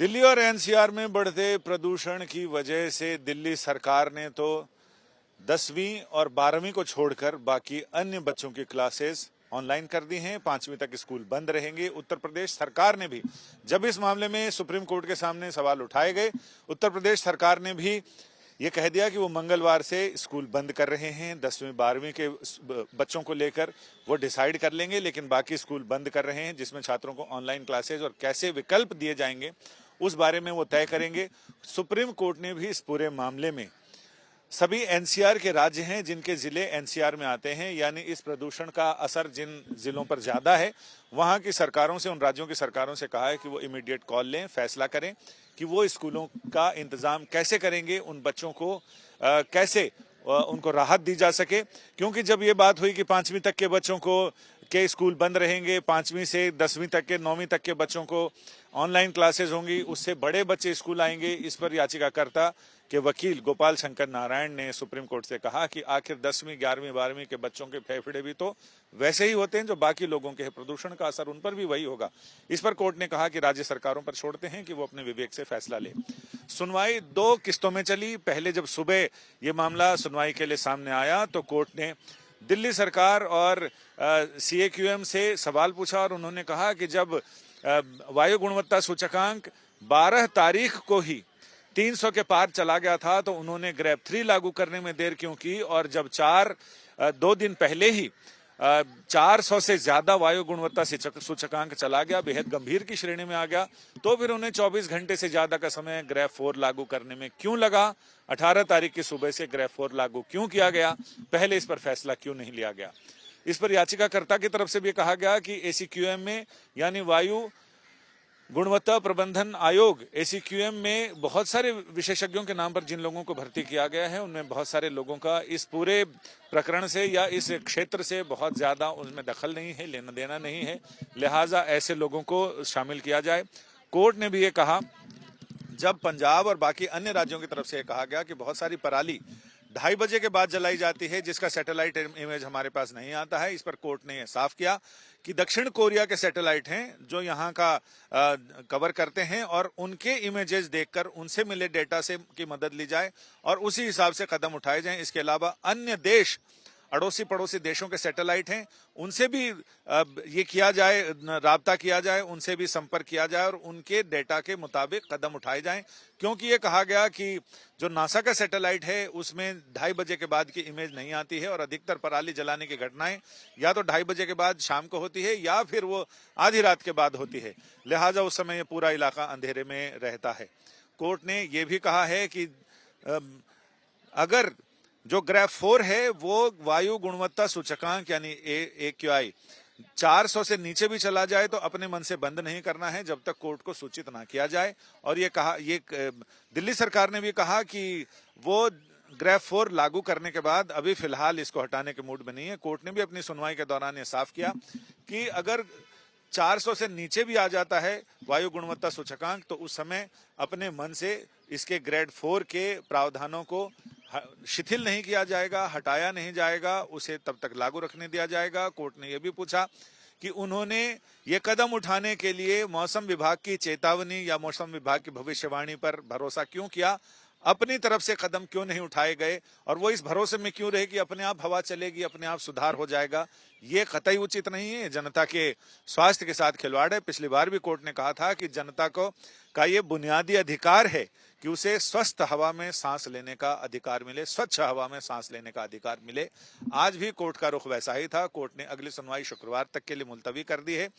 दिल्ली और एनसीआर में बढ़ते प्रदूषण की वजह से दिल्ली सरकार ने तो 10वीं और 12वीं को छोड़कर बाकी अन्य बच्चों की क्लासेस ऑनलाइन कर दी हैं। 5वीं तक स्कूल बंद रहेंगे। उत्तर प्रदेश सरकार ने भी, जब इस मामले में सुप्रीम कोर्ट के सामने सवाल उठाए गए, उत्तर प्रदेश सरकार ने भी ये कह दिया कि वो मंगलवार से स्कूल बंद कर रहे हैं। 10वीं 12वीं के बच्चों को लेकर वो डिसाइड कर लेंगे, लेकिन बाकी स्कूल बंद कर रहे हैं, जिसमें छात्रों को ऑनलाइन क्लासेज और कैसे विकल्प दिए जाएंगे उस बारे में वो तय करेंगे। सुप्रीम कोर्ट ने भी इस पूरे मामले में सभी एनसीआर के राज्य हैं जिनके जिले एनसीआर में आते हैं, यानी इस प्रदूषण का असर जिन जिलों पर ज्यादा है, वहां की सरकारों से, उन राज्यों की सरकारों से कहा है कि वो इमीडिएट कॉल लें, फैसला करें कि वो स्कूलों का इंतजाम कैसे करेंगे, उन बच्चों को कैसे उनको राहत दी जा सके। क्योंकि जब ये बात हुई कि 5वीं तक के बच्चों को के स्कूल बंद रहेंगे, 5वीं से 10वीं तक के 9वीं तक के बच्चों को ऑनलाइन क्लासेस होंगी, उससे बड़े बच्चे स्कूल आएंगे, इस पर याचिकाकर्ता के वकील गोपाल शंकर नारायण ने सुप्रीम कोर्ट से कहा कि आखिर 10वीं 11वीं 12वीं के बच्चों के फेफड़े भी तो वैसे ही होते हैं जो बाकी लोगों के हैं, प्रदूषण का असर उन पर भी वही होगा। इस पर कोर्ट ने कहा कि राज्य सरकारों पर छोड़ते हैं कि वो अपने विवेक से फैसला ले। सुनवाई 2 किस्तों में चली। पहले जब सुबह ये मामला सुनवाई के लिए सामने आया तो कोर्ट ने दिल्ली सरकार और सीएक्यूएम से सवाल पूछा और उन्होंने कहा कि जब वायु गुणवत्ता सूचकांक 12 तारीख को ही 300 के पार चला गया था तो उन्होंने ग्रेड 3 लागू करने में देर क्यों की, और जब 2 दिन पहले ही 400 से ज्यादा वायु गुणवत्ता सूचकांक चला गया, बेहद गंभीर की श्रेणी में आ गया, तो फिर उन्हें 24 घंटे से ज्यादा का समय ग्रेड 4 लागू करने में क्यों लगा? 18 तारीख की सुबह से ग्रेड 4 लागू क्यों किया गया? पहले इस पर फैसला क्यों नहीं लिया गया? इस पर याचिकाकर्ता की तरफ से भी कहा गया कि एसीक्यूएम में, यानी वायु गुणवत्ता प्रबंधन आयोग एसीक्यूएम में बहुत सारे विशेषज्ञों के नाम पर जिन लोगों को भर्ती किया गया है, उनमें बहुत सारे लोगों का इस पूरे प्रकरण से या इस क्षेत्र से बहुत ज्यादा उनमें दखल नहीं है, लेना देना नहीं है, लिहाजा ऐसे लोगों को शामिल किया जाए। कोर्ट ने भी ये कहा, जब पंजाब और बाकी अन्य राज्यों की तरफ से ये कहा गया कि बहुत सारी पराली 2:30 बजे के बाद जलाई जाती है जिसका सैटेलाइट इमेज हमारे पास नहीं आता है, इस पर कोर्ट ने साफ किया कि दक्षिण कोरिया के सैटेलाइट हैं जो यहाँ का कवर करते हैं और उनके इमेजेस देखकर उनसे मिले डेटा से की मदद ली जाए और उसी हिसाब से कदम उठाए जाएं। इसके अलावा अन्य देश, अड़ोसी पड़ोसी देशों के सैटेलाइट हैं, उनसे भी ये किया जाए, राब्ता किया जाए, उनसे भी संपर्क किया जाए और उनके डेटा के मुताबिक कदम उठाए जाएं। क्योंकि ये कहा गया कि जो नासा का सैटेलाइट है उसमें 2:30 बजे के बाद की इमेज नहीं आती है और अधिकतर पराली जलाने की घटनाएं या तो 2:30 बजे के बाद शाम को होती है या फिर वो आधी रात के बाद होती है, लिहाजा उस समय ये पूरा इलाका अंधेरे में रहता है। कोर्ट ने ये भी कहा है कि अगर जो ग्रेड 4 है वो वायु गुणवत्ता सूचकांक यानी AQI 400 से नीचे भी चला जाए तो अपने मन से बंद नहीं करना है जब तक कोर्ट को सूचित ना किया जाए। और ये कहा, ये दिल्ली सरकार ने भी कहा कि वो ग्रेड 4 लागू करने के बाद अभी फिलहाल इसको हटाने के मूड में नहीं है। कोर्ट ने भी अपनी सुनवाई के दौरान ये साफ किया कि अगर 400 से नीचे भी आ जाता है वायु गुणवत्ता सूचकांक तो उस समय अपने मन से इसके ग्रेड 4 के प्रावधानों को शिथिल नहीं किया जाएगा, हटाया नहीं जाएगा, उसे तब तक लागू रखने दिया जाएगा। कोर्ट ने यह भी पूछा कि उन्होंने ये कदम उठाने के लिए मौसम विभाग की चेतावनी या मौसम विभाग की भविष्यवाणी पर भरोसा क्यों किया, अपनी तरफ से कदम क्यों नहीं उठाए गए और वो इस भरोसे में क्यों रहे कि अपने आप हवा चलेगी, अपने आप सुधार हो जाएगा। ये कतई उचित नहीं है, जनता के स्वास्थ्य के साथ खिलवाड़ है। पिछली बार भी कोर्ट ने कहा था कि जनता का ये बुनियादी अधिकार है कि उसे स्वस्थ हवा में सांस लेने का अधिकार मिले, स्वच्छ हवा में सांस लेने का अधिकार मिले। आज भी कोर्ट का रुख वैसा ही था। कोर्ट ने अगली सुनवाई शुक्रवार तक के लिए मुलतवी कर दी है,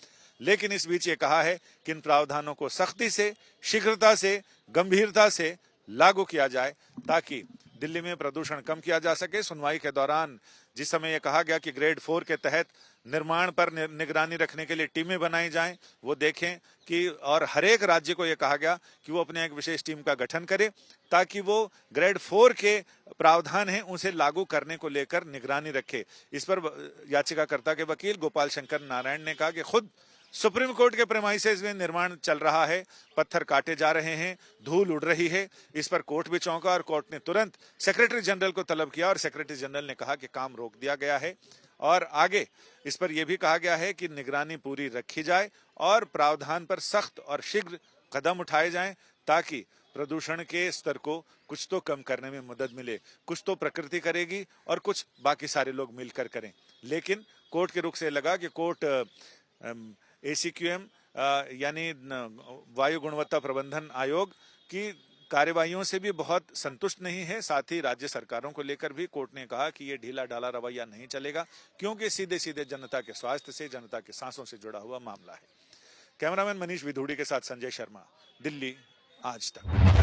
लेकिन इस बीच ये कहा है कि इन प्रावधानों को सख्ती से, शीघ्रता से, गंभीरता से लागू किया जाए ताकि दिल्ली में प्रदूषण कम किया जा सके। सुनवाई के दौरान जिस समय यह कहा गया कि ग्रेड 4 के तहत निर्माण पर निगरानी रखने के लिए टीमें बनाई जाएं, वो देखें कि, और हर एक राज्य को यह कहा गया कि वो अपने एक विशेष टीम का गठन करे ताकि वो ग्रेड 4 के प्रावधान हैं उसे लागू करने को लेकर निगरानी रखे। इस पर याचिकाकर्ता के वकील गोपाल शंकर नारायण ने कहा कि खुद सुप्रीम कोर्ट के प्रेमाइसेस में निर्माण चल रहा है, पत्थर काटे जा रहे हैं, धूल उड़ रही है। इस पर कोर्ट भी चौंका और कोर्ट ने तुरंत सेक्रेटरी जनरल को तलब किया और सेक्रेटरी जनरल ने कहा कि काम रोक दिया गया है और आगे इस पर यह भी कहा गया है कि निगरानी पूरी रखी जाए और प्रावधान पर सख्त और शीघ्र कदम उठाए जाएं ताकि प्रदूषण के स्तर को कुछ तो कम करने में मदद मिले। कुछ तो प्रकृति करेगी और कुछ बाकी सारे लोग मिलकर करें। लेकिन कोर्ट के रुख से लगा कि कोर्ट ACQM यानी वायु गुणवत्ता प्रबंधन आयोग की कार्यवाहियों से भी बहुत संतुष्ट नहीं है। साथ ही राज्य सरकारों को लेकर भी कोर्ट ने कहा कि ये ढीला ढाला रवैया नहीं चलेगा, क्योंकि सीधे सीधे जनता के स्वास्थ्य से, जनता के सांसों से जुड़ा हुआ मामला है। कैमरामैन मनीष विधूड़ी के साथ संजय शर्मा, दिल्ली आज तक।